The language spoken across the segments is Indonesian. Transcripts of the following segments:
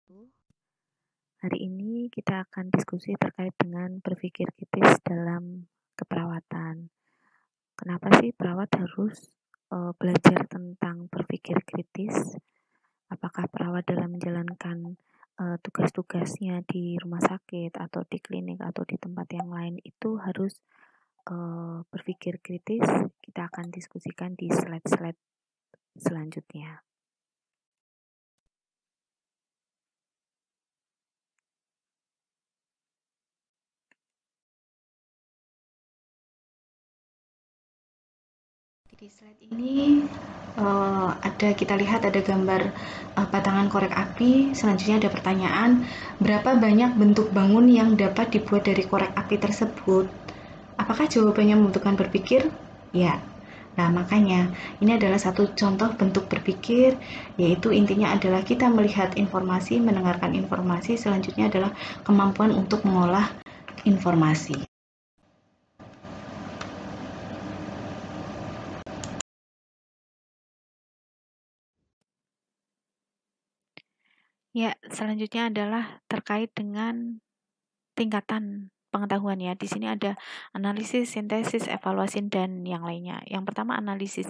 Hari ini kita akan diskusi terkait dengan berpikir kritis dalam keperawatan. Kenapa sih perawat harus belajar tentang berpikir kritis? Apakah perawat dalam menjalankan tugas-tugasnya di rumah sakit atau di klinik atau di tempat yang lain itu harus berpikir kritis? Kita akan diskusikan di slide-slide selanjutnya. Di slide ini kita lihat ada gambar batangan korek api. Selanjutnya ada pertanyaan, berapa banyak bentuk bangun yang dapat dibuat dari korek api tersebut? Apakah jawabannya membutuhkan berpikir? Ya. Nah, makanya ini adalah satu contoh bentuk berpikir, yaitu intinya adalah kita melihat informasi, mendengarkan informasi, selanjutnya adalah kemampuan untuk mengolah informasi. Ya, selanjutnya adalah terkait dengan tingkatan pengetahuan ya. Di sini ada analisis, sintesis, evaluasi, dan yang lainnya. Yang pertama analisis.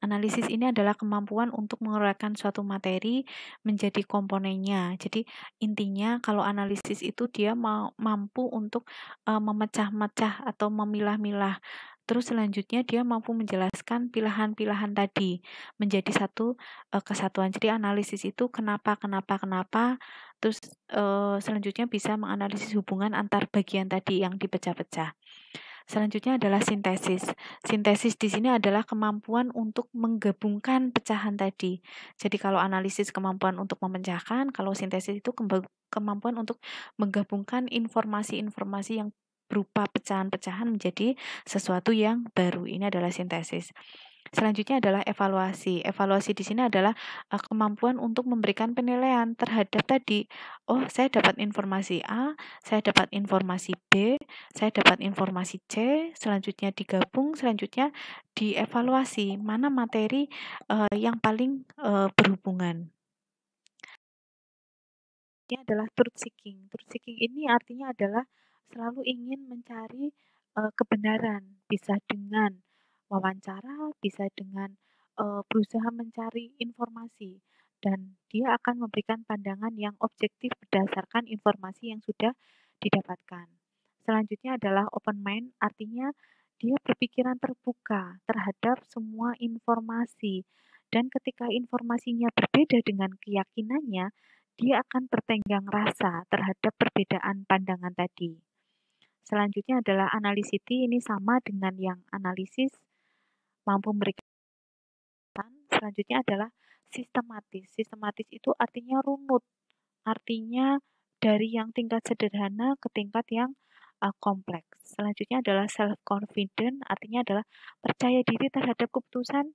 Analisis ini adalah kemampuan untuk menguraikan suatu materi menjadi komponennya. Jadi intinya kalau analisis itu dia mampu untuk memecah-mecah atau memilah-milah. Terus selanjutnya dia mampu menjelaskan pilihan-pilihan tadi menjadi satu kesatuan. Jadi analisis itu kenapa. Terus selanjutnya bisa menganalisis hubungan antar bagian tadi yang dipecah-pecah. Selanjutnya adalah sintesis. Sintesis di sini adalah kemampuan untuk menggabungkan pecahan tadi. Jadi kalau analisis kemampuan untuk memecahkan, kalau sintesis itu kemampuan untuk menggabungkan informasi-informasi yang berupa pecahan-pecahan menjadi sesuatu yang baru. Ini adalah sintesis. Selanjutnya adalah evaluasi. Evaluasi di sini adalah kemampuan untuk memberikan penilaian terhadap tadi. Oh, saya dapat informasi A, saya dapat informasi B, saya dapat informasi C, selanjutnya digabung, selanjutnya dievaluasi mana materi yang paling berhubungan. Ini adalah truth seeking. Truth seeking ini artinya adalah selalu ingin mencari kebenaran, bisa dengan wawancara, bisa dengan berusaha mencari informasi, dan dia akan memberikan pandangan yang objektif berdasarkan informasi yang sudah didapatkan. Selanjutnya adalah open mind, artinya dia berpikiran terbuka terhadap semua informasi, dan ketika informasinya berbeda dengan keyakinannya, dia akan bertenggang rasa terhadap perbedaan pandangan tadi. Selanjutnya adalah analisiti, ini sama dengan yang analisis, mampu memberikan. Selanjutnya adalah sistematis. Sistematis itu artinya runut, artinya dari yang tingkat sederhana ke tingkat yang kompleks. Selanjutnya adalah self-confident, artinya adalah percaya diri terhadap keputusan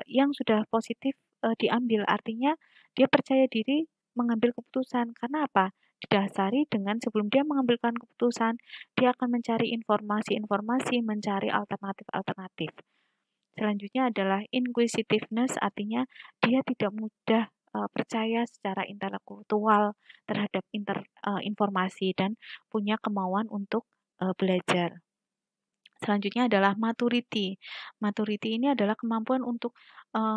yang sudah positif diambil. Artinya dia percaya diri mengambil keputusan. Karena apa? Didasari dengan sebelum dia mengambilkan keputusan, dia akan mencari informasi-informasi, mencari alternatif-alternatif. Selanjutnya adalah inquisitiveness, artinya dia tidak mudah percaya secara intelektual terhadap informasi dan punya kemauan untuk belajar. Selanjutnya adalah maturity. Maturity ini adalah kemampuan untuk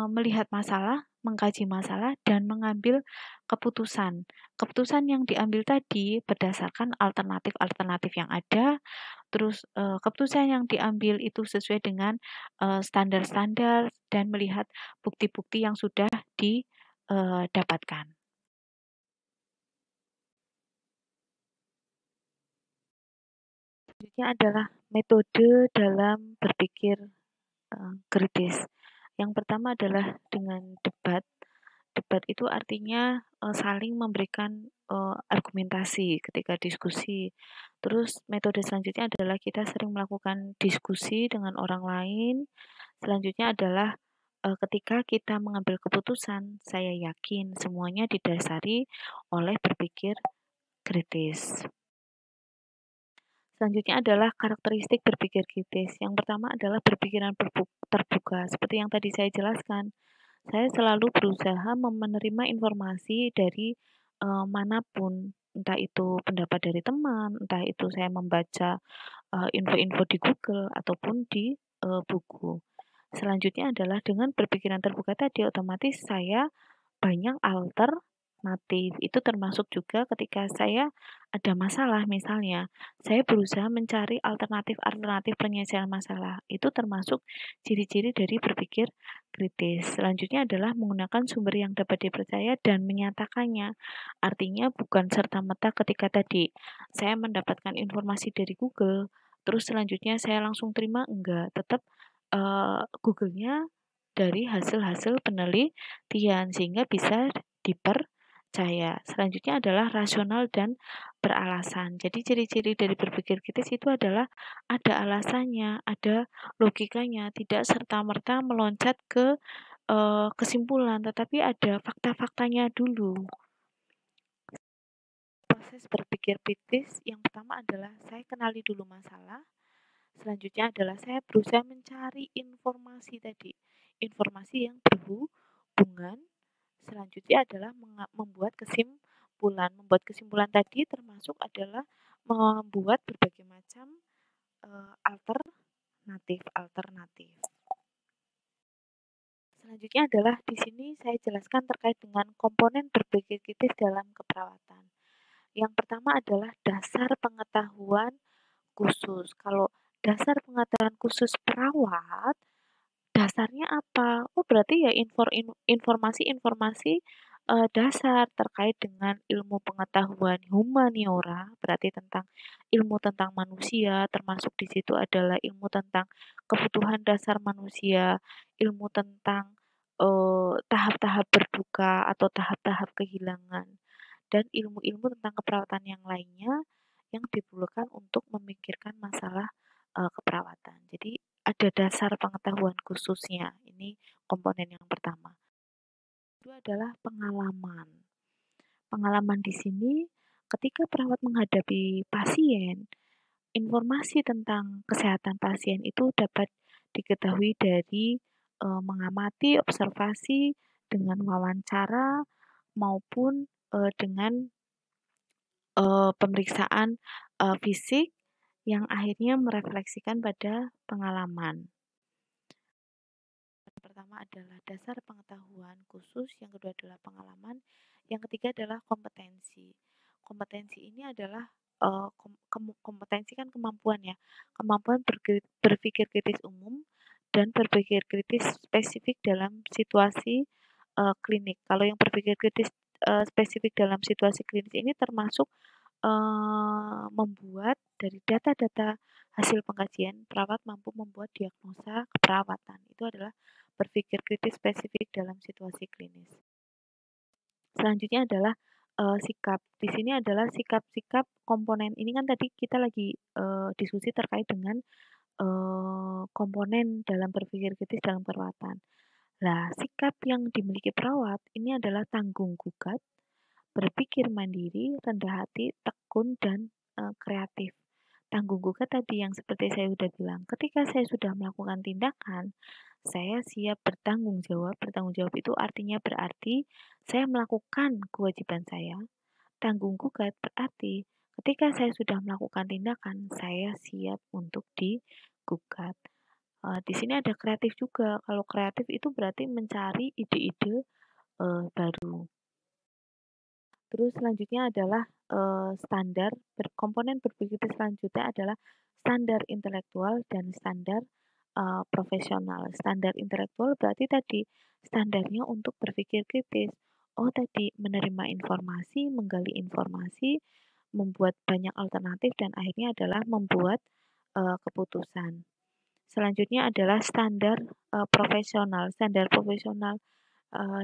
melihat masalah, mengkaji masalah, dan mengambil keputusan. Keputusan yang diambil tadi berdasarkan alternatif-alternatif yang ada, terus keputusan yang diambil itu sesuai dengan standar-standar dan melihat bukti-bukti yang sudah didapatkan. Selanjutnya adalah metode dalam berpikir kritis. Yang pertama adalah dengan debat. Debat itu artinya saling memberikan argumentasi ketika diskusi. Terus metode selanjutnya adalah kita sering melakukan diskusi dengan orang lain. Selanjutnya adalah ketika kita mengambil keputusan, saya yakin semuanya didasari oleh berpikir kritis. Selanjutnya adalah karakteristik berpikir kritis. Yang pertama adalah berpikiran terbuka. Seperti yang tadi saya jelaskan, saya selalu berusaha menerima informasi dari manapun, entah itu pendapat dari teman, entah itu saya membaca info-info di Google ataupun di buku. Selanjutnya adalah dengan berpikiran terbuka tadi otomatis saya banyak alternatif. Itu termasuk juga ketika saya ada masalah misalnya, saya berusaha mencari alternatif-alternatif penyelesaian masalah. Itu termasuk ciri-ciri dari berpikir kritis. Selanjutnya adalah menggunakan sumber yang dapat dipercaya dan menyatakannya. Artinya bukan serta-merta ketika tadi saya mendapatkan informasi dari Google, terus selanjutnya saya langsung terima, enggak. Tetap Google-nya dari hasil-hasil penelitian sehingga bisa dipercaya. Selanjutnya adalah rasional dan beralasan. Jadi ciri-ciri dari berpikir kritis itu adalah ada alasannya, ada logikanya, tidak serta-merta meloncat ke kesimpulan, tetapi ada fakta-faktanya dulu. Proses berpikir kritis yang pertama adalah saya kenali dulu masalah. Selanjutnya adalah saya berusaha mencari informasi tadi, informasi yang berhubungan. Selanjutnya adalah membuat kesimpulan. Membuat kesimpulan tadi termasuk adalah membuat berbagai macam alternatif. Selanjutnya adalah di sini saya jelaskan terkait dengan komponen berpikir kritis dalam keperawatan. Yang pertama adalah dasar pengetahuan khusus. Kalau dasar pengetahuan khusus perawat, dasarnya apa? Oh, berarti ya informasi-informasi dasar terkait dengan ilmu pengetahuan humaniora, berarti tentang ilmu tentang manusia, termasuk di situ adalah ilmu tentang kebutuhan dasar manusia, ilmu tentang tahap-tahap berduka atau tahap-tahap kehilangan, dan ilmu-ilmu tentang keperawatan yang lainnya yang diperlukan untuk memikirkan masalah keperawatan. Jadi ada dasar pengetahuan khususnya. Ini komponen yang pertama. Kedua adalah pengalaman. Pengalaman di sini ketika perawat menghadapi pasien, informasi tentang kesehatan pasien itu dapat diketahui dari mengamati, observasi, dengan wawancara maupun dengan pemeriksaan fisik yang akhirnya merefleksikan pada pengalaman. Yang pertama adalah dasar pengetahuan khusus, yang kedua adalah pengalaman, yang ketiga adalah kompetensi. Kompetensi ini adalah kompetensi kan kemampuan ya, kemampuan berpikir kritis umum dan berpikir kritis spesifik dalam situasi klinik. Kalau yang berpikir kritis spesifik dalam situasi klinis ini termasuk membuat dari data-data hasil pengkajian, perawat mampu membuat diagnosa keperawatan. Itu adalah berpikir kritis spesifik dalam situasi klinis. Selanjutnya adalah sikap. Di sini adalah sikap-sikap komponen. Ini kan tadi kita lagi diskusi terkait dengan komponen dalam berpikir kritis dalam perawatan. Nah, sikap yang dimiliki perawat ini adalah tanggung gugat, berpikir mandiri, rendah hati, tekun, dan kreatif. Tanggung gugat tadi yang seperti saya sudah bilang, ketika saya sudah melakukan tindakan, saya siap bertanggung jawab. Bertanggung jawab itu artinya berarti saya melakukan kewajiban saya. Tanggung gugat berarti ketika saya sudah melakukan tindakan, saya siap untuk digugat. Di sini ada kreatif juga. Kalau kreatif itu berarti mencari ide-ide baru. Terus selanjutnya adalah standar. Komponen berpikir selanjutnya adalah standar intelektual dan standar profesional. Standar intelektual berarti tadi standarnya untuk berpikir kritis. Oh, tadi menerima informasi, menggali informasi, membuat banyak alternatif, dan akhirnya adalah membuat keputusan. Selanjutnya adalah standar profesional. Standar profesional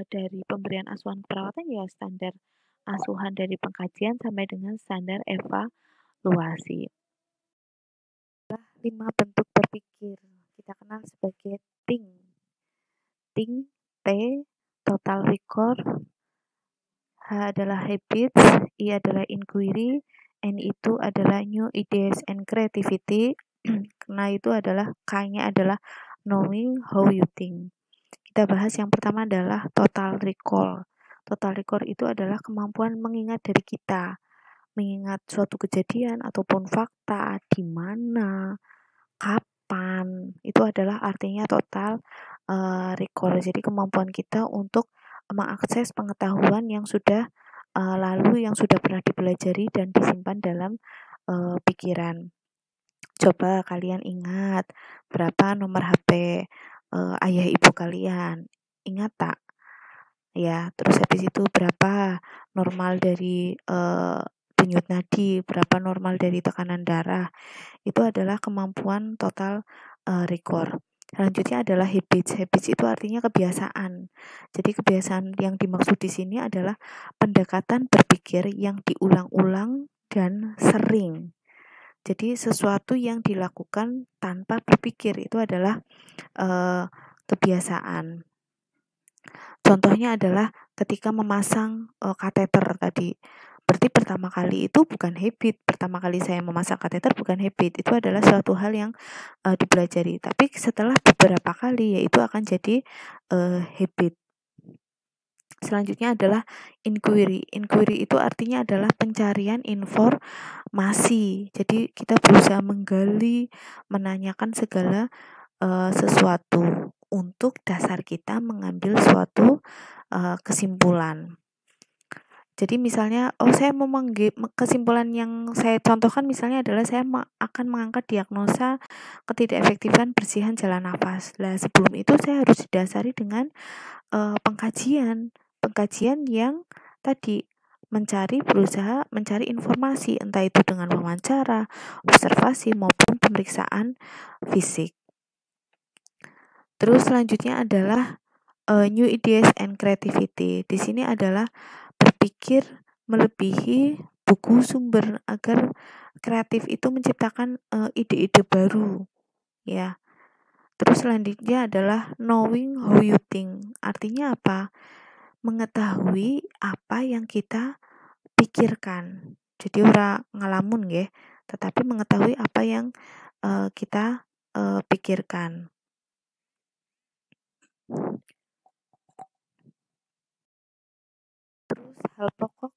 dari pemberian asuhan keperawatan ya standar asuhan dari pengkajian sampai dengan standar evaluasi. 5 bentuk berpikir kita kenal sebagai think, T, total record, H adalah habits, I adalah inquiry, N itu adalah new ideas and creativity, karena itu adalah K-nya adalah knowing how you think. Kita bahas yang pertama adalah total recall. Total recall itu adalah kemampuan mengingat dari kita, mengingat suatu kejadian ataupun fakta, di mana, kapan, itu adalah artinya total recall. Jadi kemampuan kita untuk mengakses pengetahuan yang sudah lalu, yang sudah pernah dipelajari dan disimpan dalam pikiran. Coba kalian ingat berapa nomor HP ayah ibu kalian, ingat tak? Ya, terus habis itu berapa normal dari denyut nadi, berapa normal dari tekanan darah. Itu adalah kemampuan total recall. Selanjutnya adalah habits. Habits itu artinya kebiasaan. Jadi kebiasaan yang dimaksud di sini adalah pendekatan berpikir yang diulang-ulang dan sering. Jadi sesuatu yang dilakukan tanpa berpikir itu adalah kebiasaan. Contohnya adalah ketika memasang kateter tadi. Berarti pertama kali itu bukan habit. Pertama kali saya memasang kateter bukan habit. Itu adalah suatu hal yang dipelajari. Tapi setelah beberapa kali, yaitu akan jadi habit. Selanjutnya adalah inquiry. Inquiry itu artinya adalah pencarian informasi. Jadi kita berusaha menggali, menanyakan segala sesuatu untuk dasar kita mengambil suatu kesimpulan. Jadi misalnya, saya mau kesimpulan yang saya contohkan misalnya adalah saya akan mengangkat diagnosa ketidakefektifan bersihan jalan nafas. Nah, sebelum itu saya harus didasari dengan pengkajian yang tadi berusaha mencari informasi, entah itu dengan wawancara, observasi maupun pemeriksaan fisik. Terus selanjutnya adalah new ideas and creativity. Di sini adalah berpikir melebihi buku sumber agar kreatif itu menciptakan ide-ide baru, ya. Terus selanjutnya adalah knowing how you think. Artinya apa? Mengetahui apa yang kita pikirkan. Jadi ora ngalamun nggih, tetapi mengetahui apa yang kita pikirkan. Terus hal pokok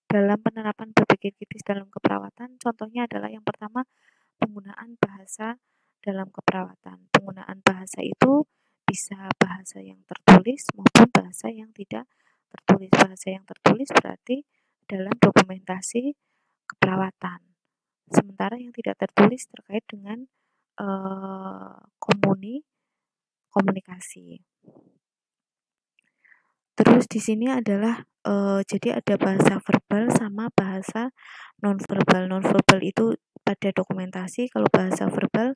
dalam penerapan berpikir kritis dalam keperawatan, contohnya adalah yang pertama, penggunaan bahasa dalam keperawatan. Penggunaan bahasa itu bisa bahasa yang tertulis maupun bahasa yang tidak tertulis. Bahasa yang tertulis berarti dalam dokumentasi keperawatan. Sementara yang tidak tertulis terkait dengan komunikasi. Terus di sini adalah jadi ada bahasa verbal sama bahasa nonverbal. Nonverbal itu pada dokumentasi, kalau bahasa verbal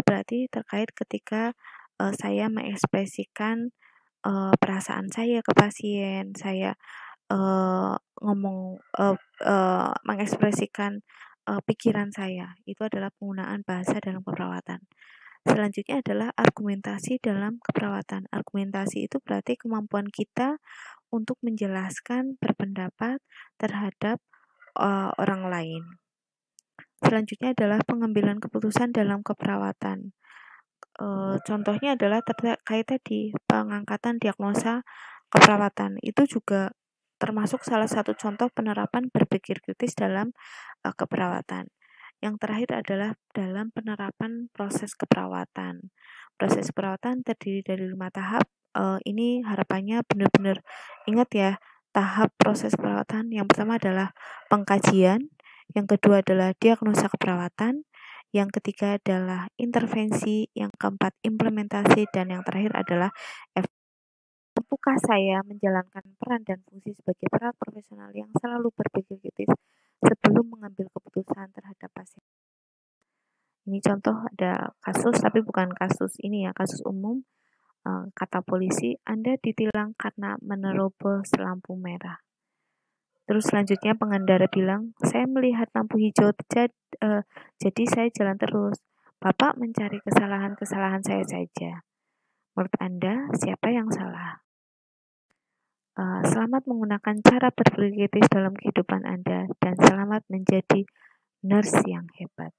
berarti terkait ketika saya mengekspresikan perasaan saya ke pasien, saya mengekspresikan pikiran saya. Itu adalah penggunaan bahasa dalam keperawatan. Selanjutnya adalah argumentasi dalam keperawatan. Argumentasi itu berarti kemampuan kita untuk menjelaskan berpendapat terhadap orang lain. Selanjutnya adalah pengambilan keputusan dalam keperawatan. Contohnya adalah terkait tadi pengangkatan diagnosa keperawatan. Itu juga termasuk salah satu contoh penerapan berpikir kritis dalam keperawatan. Yang terakhir adalah dalam penerapan proses keperawatan. Proses keperawatan terdiri dari 5 tahap. Ini harapannya benar-benar ingat ya, tahap proses keperawatan. Yang pertama adalah pengkajian, yang kedua adalah diagnosa keperawatan, yang ketiga adalah intervensi, yang keempat implementasi, dan yang terakhir adalah mampukah saya menjalankan peran dan fungsi sebagai perawat profesional yang selalu berpikir kritis sebelum mengambil keputusan terhadap pasien. Ini contoh ada kasus, tapi bukan kasus ini ya, kasus umum. Kata polisi, Anda ditilang karena menerobos lampu merah. Terus selanjutnya pengendara bilang, saya melihat lampu hijau, jadi saya jalan terus. Bapak mencari kesalahan-kesalahan saya saja. Menurut Anda, siapa yang salah? Selamat menggunakan cara berpikir kritis dalam kehidupan Anda, dan selamat menjadi nurse yang hebat.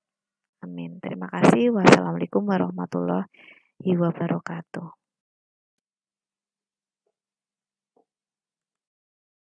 Amin. Terima kasih. Wassalamualaikum warahmatullahi wabarakatuh.